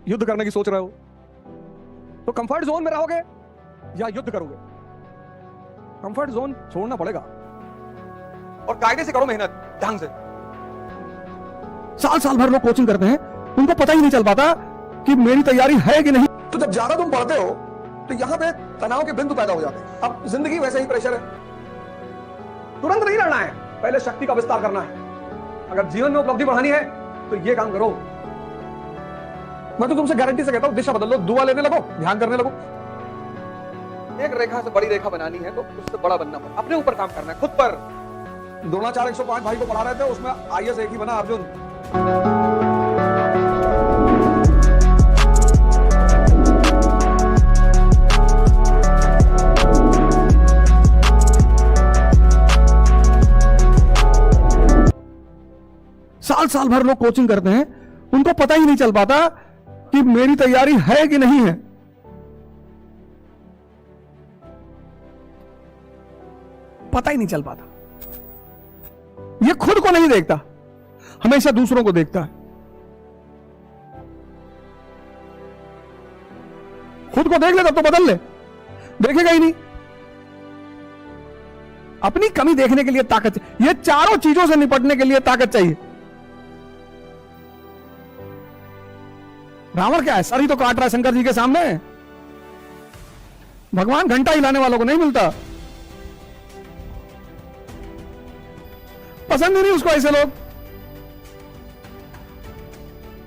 युद्ध करने की सोच रहे हो तो कंफर्ट जोन में रहोगे या युद्ध करोगे? कंफर्ट जोन छोड़ना पड़ेगा और कायदे से करो मेहनत, ढंग से। साल साल भर लोग कोचिंग करते हैं, उनको पता ही नहीं चल पाता कि मेरी तैयारी है कि नहीं। तो जब ज्यादा तुम पढ़ते हो तो यहां पे तनाव के बिंदु पैदा हो जाते हैं। अब जिंदगी वैसे ही प्रेशर है, तुरंत नहीं लड़ना है, पहले शक्ति का विस्तार करना है। अगर जीवन में उपलब्धि बढ़ानी है तो ये काम करो। मैं तो तुमसे गारंटी से कहता हूं, दिशा बदल लो, दुआ लेने लगो, ध्यान करने लगो। एक रेखा से बड़ी रेखा बनानी है तो उससे बड़ा बनना पड़ेगा। अपने ऊपर काम करना है, खुद पर। द्रोणाचार्य 105 भाई को पढ़ा रहे थे, उसमें आईएएस एक ही बना, अर्जुन। साल साल भर लोग कोचिंग करते हैं, उनको पता ही नहीं चल पाता कि मेरी तैयारी है कि नहीं है। पता ही नहीं चल पाता। ये खुद को नहीं देखता, हमेशा दूसरों को देखता है। खुद को देख ले तब तो बदल ले, देखेगा ही नहीं। अपनी कमी देखने के लिए ताकत चाहिए। ये चारों चीजों से निपटने के लिए ताकत चाहिए। रावण क्या है, सर ही तो काट रहा है शंकर जी के सामने। भगवान घंटा हिलाने वालों को नहीं मिलता। पसंद ही नहीं उसको, ऐसे लोग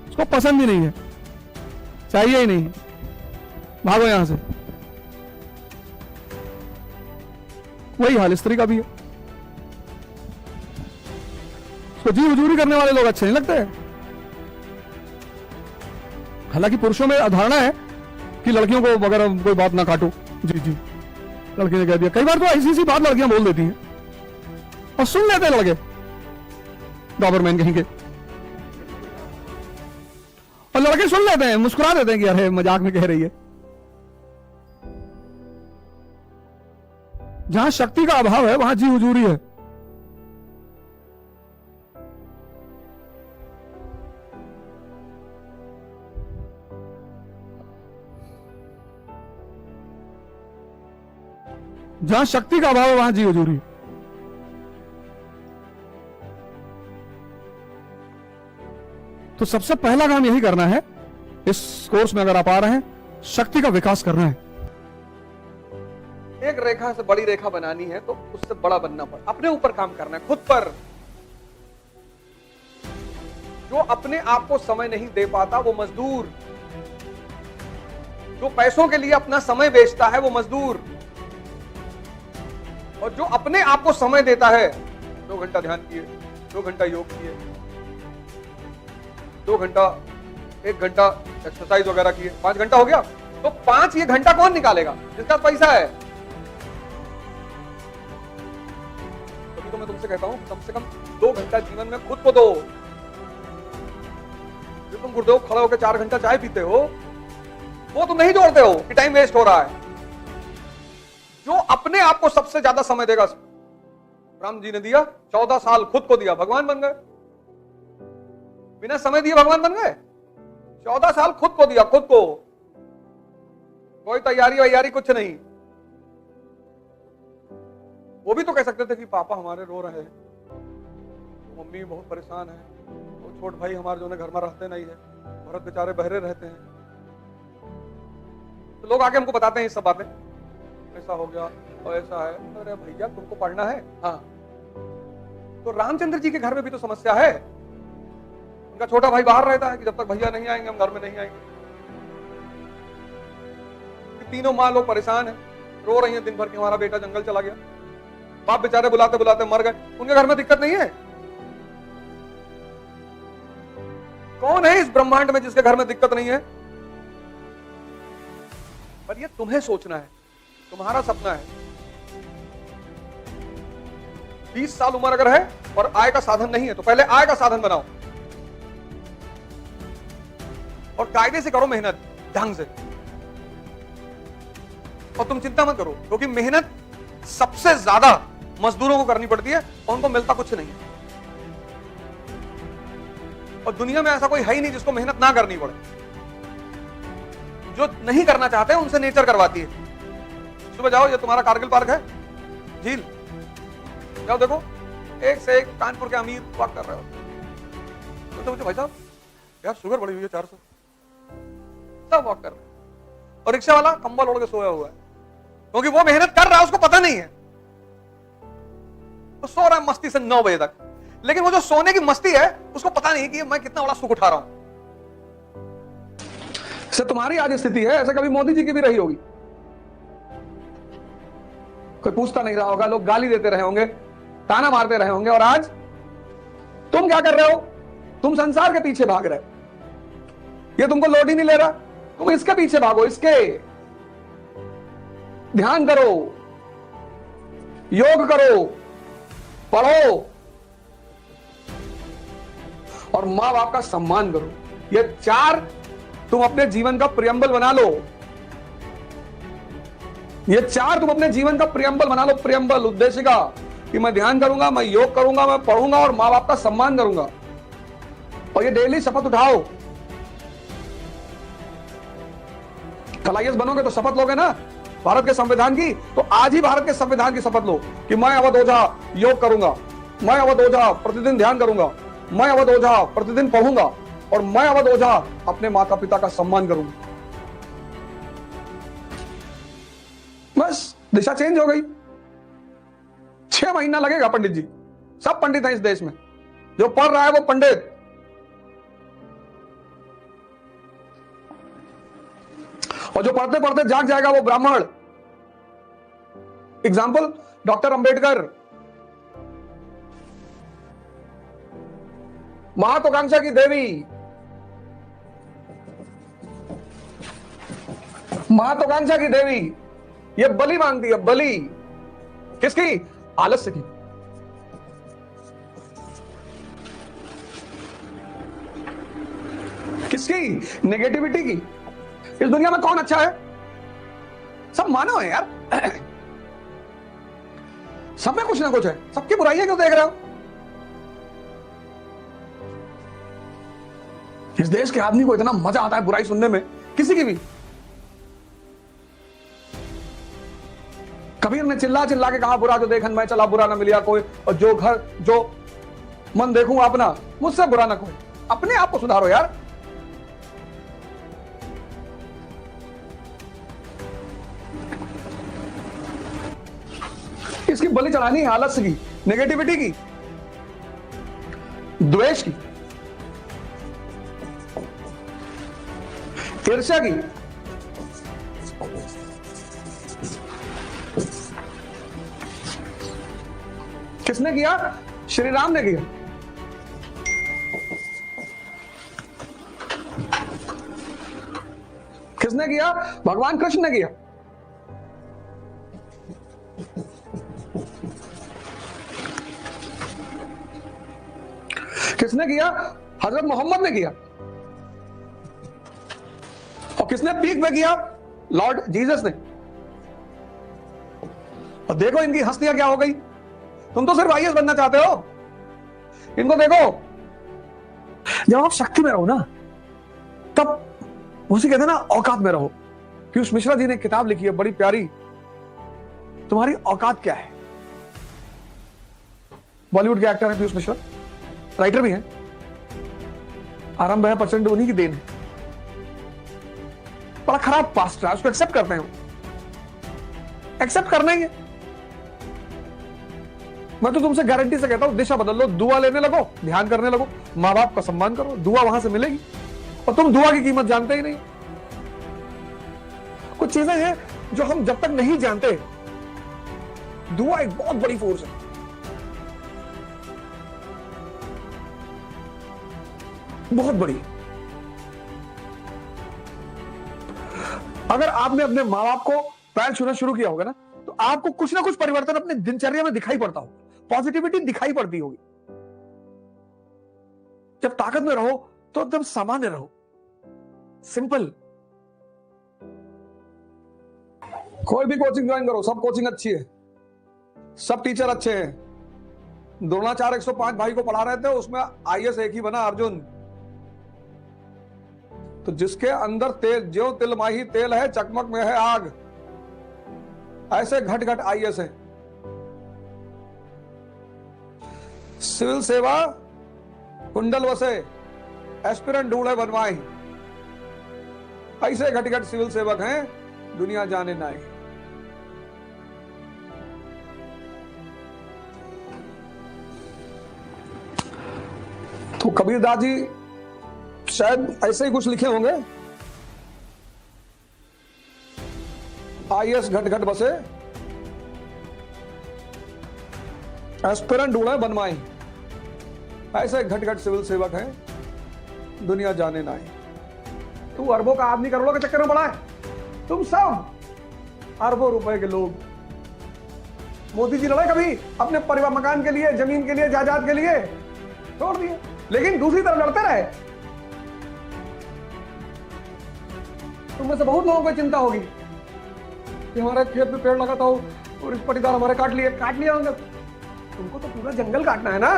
उसको पसंद ही नहीं है, चाहिए ही नहीं। भागो यहां से। वही हाल स्त्री का भी है। उसको जी हुजूरी करने वाले लोग अच्छे नहीं लगते। हालांकि पुरुषों में धारणा है कि लड़कियों को अगर कोई बात ना काटो, जी जी लड़की ने कह दिया। कई बार तो ऐसी सी बात लड़कियां बोल देती हैं और सुन लेते हैं लड़के, डॉबरमैन कहीं के। और लड़के सुन लेते हैं, मुस्कुरा देते हैं कि अरे मजाक में कह रही है। जहां शक्ति का अभाव है वहां जी हुजूरी है। जहां शक्ति का अभाव है वहां जी हुजूरी। तो सबसे पहला काम यही करना है, इस कोर्स में अगर आप आ रहे हैं, शक्ति का विकास करना है। एक रेखा से बड़ी रेखा बनानी है तो उससे बड़ा बनना पड़ेगा। अपने ऊपर काम करना है, खुद पर। जो अपने आप को समय नहीं दे पाता वो मजदूर। जो पैसों के लिए अपना समय बेचता है वो मजदूर। और जो अपने आप को समय देता है, 2 घंटा ध्यान किए, 2 घंटा योग किए, 2 घंटा 1 घंटा एक्सरसाइज वगैरह किए, 5 घंटा हो गया। तो 5 ये घंटा कौन निकालेगा? जिसका पैसा है। तभी तो मैं तुमसे कहता हूं कम से कम 2 घंटा जीवन में खुद को दो। जो तुम गुरुदेव खड़ा होकर 4 घंटा चाय पीते हो, वो तुम नहीं जोड़ते हो कि टाइम वेस्ट हो रहा है। जो अपने आप को सबसे ज्यादा समय देगा, राम जी ने दिया 14 साल खुद को दिया, भगवान बन गए। बिना समय दिए भगवान बन गए। 14 साल खुद को दिया, खुद को। कोई तैयारी वैयारी कुछ नहीं। वो भी तो कह सकते थे कि पापा हमारे रो रहे हैं, मम्मी बहुत परेशान है, वो छोट भाई हमारे जो घर में रहते नहीं है, भरत बेचारे बहरे रहते हैं। तो लोग आके हमको बताते हैं ये सब बातें, ऐसा हो गया और ऐसा है। अरे भैया तुमको पढ़ना है। हाँ, तो रामचंद्र जी के घर में भी तो समस्या है। उनका छोटा भाई बाहर रहता है कि जब तक भैया नहीं आएंगे हम घर में नहीं आएंगे। तीनों माँ लोग परेशान है, रो रही हैं दिन भर कि हमारा बेटा जंगल चला गया। बाप बेचारे बुलाते बुलाते मर गए। उनके घर में दिक्कत नहीं है। कौन है इस ब्रह्मांड में जिसके घर में दिक्कत नहीं है? पर ये तुम्हें सोचना है, तुम्हारा सपना है। 20 साल उम्र अगर है और आय का साधन नहीं है तो पहले आय का साधन बनाओ और कायदे से करो मेहनत, ढंग से। और तुम चिंता मत करो, क्योंकि मेहनत सबसे ज्यादा मजदूरों को करनी पड़ती है और उनको मिलता कुछ नहीं है। और दुनिया में ऐसा कोई है ही नहीं जिसको मेहनत ना करनी पड़े। जो नहीं करना चाहते उनसे नेचर करवाती है। सुबह जाओ, ये तुम्हारा कारगिल पार्क है, झील, जाओ देखो, एक से एक कानपुर के अमीर वॉक कर रहे हो। तो मुझे भाई साहब यार शुगर बढ़ी हुई है 400, सब वॉक कर रहे हैं, और रिक्शा वाला कंबल ओढ़ के सोया हुआ है, क्योंकि वो मेहनत कर रहा है, उसको पता नहीं है, तो सो रहा है मस्ती से 9 बजे तक। लेकिन वो जो सोने की मस्ती है उसको पता नहीं कि मैं कितना बड़ा सुख उठा रहा हूं। से तुम्हारी आज स्थिति है, ऐसे कभी मोदी जी की भी रही होगी। कोई पूछता नहीं रहा होगा, लोग गाली देते रहे होंगे, ताना मारते रहे होंगे, और आज तुम क्या कर रहे हो? तुम संसार के पीछे भाग रहे हो, ये तुमको लोड ही नहीं ले रहा, तुम इसके पीछे भागो, इसके ध्यान करो, योग करो, पढ़ो, और मां बाप का सम्मान करो। ये 4 तुम अपने जीवन का प्रियम्बल बना लो, ये 4 तुम अपने जीवन का प्रियम्बल बना लो, प्रियम्बल, उद्देशिका, कि मैं ध्यान करूंगा, मैं योग करूंगा, मैं पढ़ूंगा और मां बाप का सम्मान करूंगा। और ये डेली शपथ उठाओ। कल आईएएस बनोगे तो शपथ लोगे ना भारत के संविधान की, तो आज ही भारत के संविधान की शपथ लो कि मैं अवध ओझा योग करूंगा, मैं अवध ओझा प्रतिदिन ध्यान करूंगा, मैं अवध ओझा प्रतिदिन पढ़ूंगा, और मैं अवध ओझा अपने माता पिता का सम्मान करूंगा। बस दिशा चेंज हो गई। 6 महीना लगेगा पंडित जी, सब पंडित हैं इस देश में, जो पढ़ रहा है वो पंडित, और जो पढ़ते पढ़ते जाग जाएगा वो ब्राह्मण। एग्जाम्पल डॉक्टर अंबेडकर, महत्वाकांक्षा की देवी, महत्वाकांक्षा की देवी, ये बलि मांगती है, बलि किसकी? आलस्य की। किसकी? नेगेटिविटी की। इस दुनिया में कौन अच्छा है? सब मानव है यार, सब में कुछ ना कुछ है, सबकी बुराइयां क्यों देख रहे हो? इस देश के आदमी को इतना मजा आता है बुराई सुनने में, किसी की भी। कबीर ने चिल्ला चिल्ला के कहा, बुरा जो देखन मैं चला बुरा ना मिलिया कोई, और जो घर जो मन देखूं अपना मुझसे बुरा ना कोई। अपने आप को सुधारो यार। इसकी बलि चढ़ानी है आलस्य की, नेगेटिविटी की, द्वेष की, ईर्ष्या की, किसने किया? श्री राम ने किया। किसने किया? भगवान कृष्ण ने किया। किसने किया? हजरत मोहम्मद ने किया। और किसने पीक में किया? लॉर्ड जीसस ने। और देखो इनकी हस्तियां क्या हो गई। तुम तो सिर्फ आईएएस बनना चाहते हो, इनको देखो। जब आप शक्ति में रहो ना, तब उसी कहते हैं ना, औकात में रहो। पीयूष मिश्रा जी ने किताब लिखी है बड़ी प्यारी, तुम्हारी औकात क्या है। बॉलीवुड के एक्टर है पीयूष मिश्रा, राइटर भी है। आरंभ है प्रचंड उन्हीं की देन है। बड़ा खराब पास्ट है, उसको एक्सेप्ट करते हैं, एक्सेप्ट करना ही है। मैं तो तुमसे गारंटी से कहता हूं, दिशा बदल लो, दुआ लेने लगो, ध्यान करने लगो, मां बाप का सम्मान करो, दुआ वहां से मिलेगी। और तुम दुआ की कीमत जानते ही नहीं। कुछ चीजें हैं जो हम जब तक नहीं जानते, दुआ एक बहुत बड़ी फोर्स है। बहुत बड़ी। अगर आपने अपने मां बाप को पैर छूना शुरू किया होगा ना, तो आपको कुछ ना कुछ परिवर्तन अपने दिनचर्या में दिखाई पड़ता होगा, पॉजिटिविटी दिखाई पड़ती होगी। जब ताकत में रहो तो एकदम सामान्य रहो, सिंपल। कोई भी कोचिंग ज्वाइन करो, सब कोचिंग अच्छी है, सब टीचर अच्छे हैं। द्रोणाचार्य 105 भाई को पढ़ा रहे थे, उसमें आईएएस एक ही बना, अर्जुन। तो जिसके अंदर तेल, जो तिलमाही तेल है चकमक में है आग, ऐसे घट घट आईएएस है। सिविल सेवा कुंडल वसे, एस्पिरेंट ढूंढे बनवाई, ऐसे घट घट सिविल सेवक हैं, दुनिया जाने ना ही। तो कबीरदास जी शायद ऐसे ही कुछ लिखे होंगे, आईएएस घट घट बसे, एस्पिरेंट ढूंढे बनवाई, ऐसे घट घट सिविल सेवक हैं, दुनिया जाने ना ही। तू अरबों का आदमी करोड़ों के चक्कर में पड़ा है, तुम सब अरबों रुपए के लोग। मोदी जी लड़े कभी अपने परिवार, मकान के लिए, जमीन के लिए, जायदाद के लिए? छोड़ दिए। लेकिन दूसरी तरफ लड़ते रहे। तुम में से बहुत लोगों को चिंता होगी कि हमारे खेत में पेड़ लगा था और इस पटीदार हमारे काट लिया होंगे। तुमको तो पूरा जंगल काटना है ना।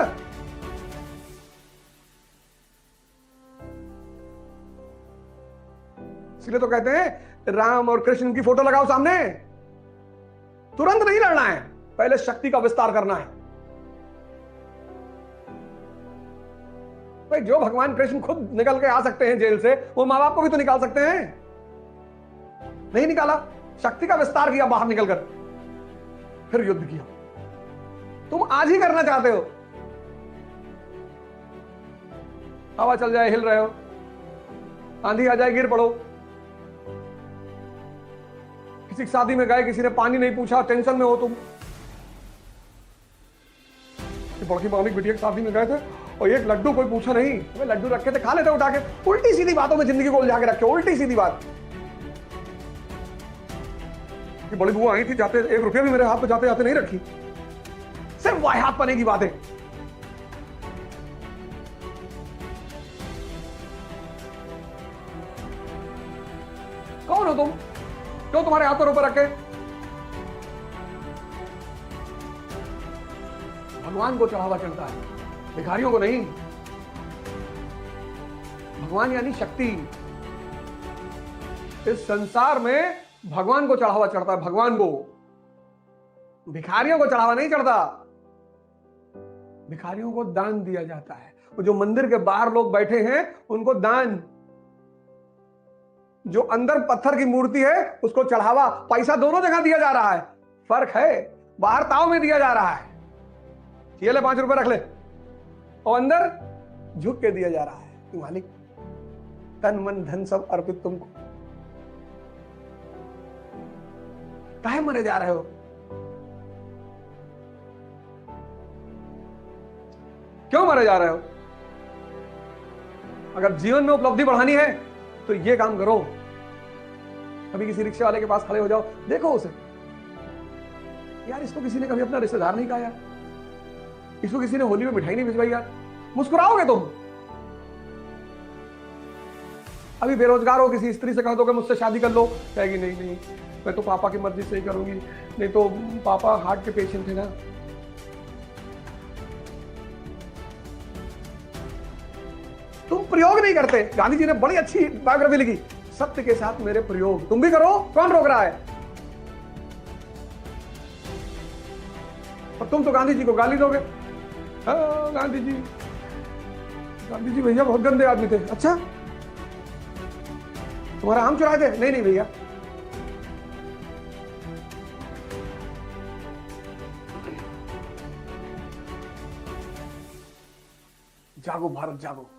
इसलिए तो कहते हैं राम और कृष्ण की फोटो लगाओ सामने। तुरंत नहीं लड़ना है, पहले शक्ति का विस्तार करना है। भाई जो भगवान कृष्ण खुद निकल के आ सकते हैं जेल से, वो मां बाप को भी तो निकाल सकते हैं। नहीं निकाला, शक्ति का विस्तार किया बाहर निकलकर, फिर युद्ध किया। तुम आज ही करना चाहते हो, हवा चल जाए हिल रहे हो, आंधी आ जाए गिर पड़ो। किसी की शादी में गए, किसी ने पानी नहीं पूछा, टेंशन में हो तुम। बड़की मामी बिटिया की शादी में गए थे और एक लड्डू कोई पूछा नहीं, वे लड्डू रखे थे, खा लेते उठा के। उल्टी सीधी बातों में जिंदगी को उलझा के रखे, उल्टी सीधी बात। कि बड़ी बुआ आई थी, जाते 1 रुपया भी मेरे हाथ पे जाते जाते नहीं रखी। सिर्फ वाहियात पने की बातें। कौन हो तुम? क्यों तुम्हारे हाथ पर ऊपर रखे? भगवान को चढ़ावा चढ़ता है, भिखारियों को नहीं। भगवान यानी शक्ति। इस संसार में भगवान को चढ़ावा चढ़ता है, भगवान को। भिखारियों को चढ़ावा नहीं चढ़ता। भिखारियों को दान दिया जाता है। वो जो मंदिर के बाहर लोग बैठे हैं उनको दान, जो अंदर पत्थर की मूर्ति है उसको चढ़ावा। पैसा दोनों जगह दिया जा रहा है, फर्क है। बाहर ताव में दिया जा रहा है, ये ले 5 रुपए रख ले, और अंदर झुक के दिया जा रहा है कि मालिक तन मन धन सब अर्पित तुमको। काहे मरे जा रहे हो? क्यों मरे जा रहे हो? अगर जीवन में उपलब्धि बढ़ानी है तो ये काम करो। कभी किसी रिक्शे वाले के पास खड़े हो जाओ, देखो उसे, यार इसको किसी ने कभी अपना रिश्तेदार नहीं कहा यार, इसको किसी ने होली में मिठाई नहीं भिजवाई यार, मुस्कुराओगे तुम। अभी बेरोजगार हो, किसी स्त्री से कह दो कि मुझसे शादी कर लो, कहेगी नहीं नहीं मैं तो पापा की मर्जी से ही करूंगी, नहीं तो पापा हार्ट के पेशेंट है ना। तुम प्रयोग नहीं करते। गांधी जी ने बड़ी अच्छी बायोग्राफी लिखी, सत्य के साथ मेरे प्रयोग। तुम भी करो, कौन रोक रहा है? और तुम तो गांधी जी को गाली दोगे। गांधी जी भैया बहुत गंदे आदमी थे। अच्छा, तुम्हारा आम चुराए थे? नहीं नहीं भैया। जागो भारत, जागो।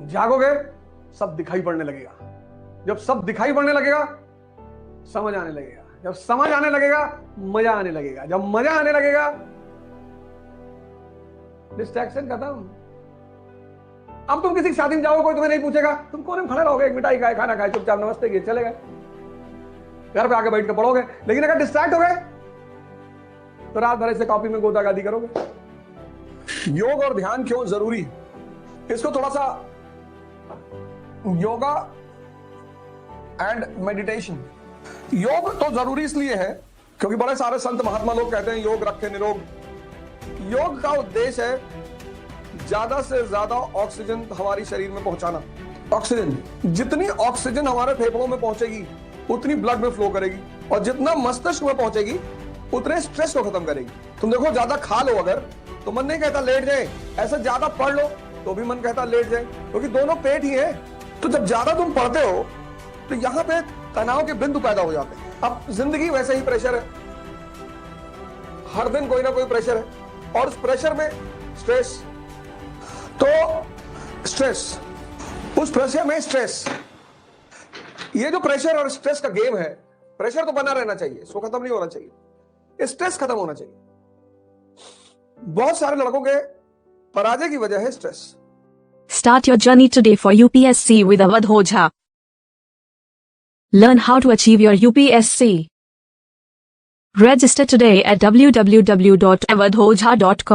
जागोगे सब दिखाई पड़ने लगेगा। जब सब दिखाई पड़ने लगेगा समझ आने लगेगा। जब समझ आने लगेगा मजा आने लगेगा। जब मजा आने लगेगा डिस्ट्रैक्शन खत्म। अब तुम किसी की शादी में जाओगे, कोई तुम्हें नहीं पूछेगा, तुम कोने में खड़े रहोगे, एक मिठाई खाए, खाना खाए, चुपचाप नमस्ते किए चले गए, घर पे आके बैठ के पढ़ोगे। लेकिन अगर डिस्ट्रैक्ट हो गए तो रात भर से कॉपी में गोदागादी करोगे। योग और ध्यान क्यों जरूरी है, इसको थोड़ा सा, योगा एंड मेडिटेशन। योग तो जरूरी इसलिए है क्योंकि बड़े सारे संत महात्मा लोग कहते हैं योग रखे निरोग। योग का उद्देश्य है ज्यादा से ज्यादा ऑक्सीजन हमारी शरीर में पहुंचाना। ऑक्सीजन, जितनी ऑक्सीजन हमारे फेफड़ों में पहुंचेगी उतनी ब्लड में फ्लो करेगी, और जितना मस्तिष्क में पहुंचेगी उतने स्ट्रेस को खत्म करेगी। तुम देखो, ज्यादा खा लो अगर तो मन नहीं कहता लेट जाए, ऐसे ज्यादा पढ़ लो तो भी मन कहता लेट जाए, क्योंकि दोनों पेट ही है। तो जब ज्यादा तुम पढ़ते हो तो यहां पे तनाव के बिंदु पैदा हो जाते हैं। अब जिंदगी वैसे ही प्रेशर है, हर दिन कोई ना कोई प्रेशर है, और उस प्रेशर में स्ट्रेस, तो स्ट्रेस, उस प्रेशर में स्ट्रेस, ये जो प्रेशर और स्ट्रेस का गेम है, प्रेशर तो बना रहना चाहिए, इसको खत्म नहीं होना चाहिए, स्ट्रेस खत्म होना चाहिए। बहुत सारे लड़कों के पराजय की वजह है stress. Start your journey today for UPSC with Awadh Ojha. Learn how to achieve your UPSC. Register today at www.awadhojha.com.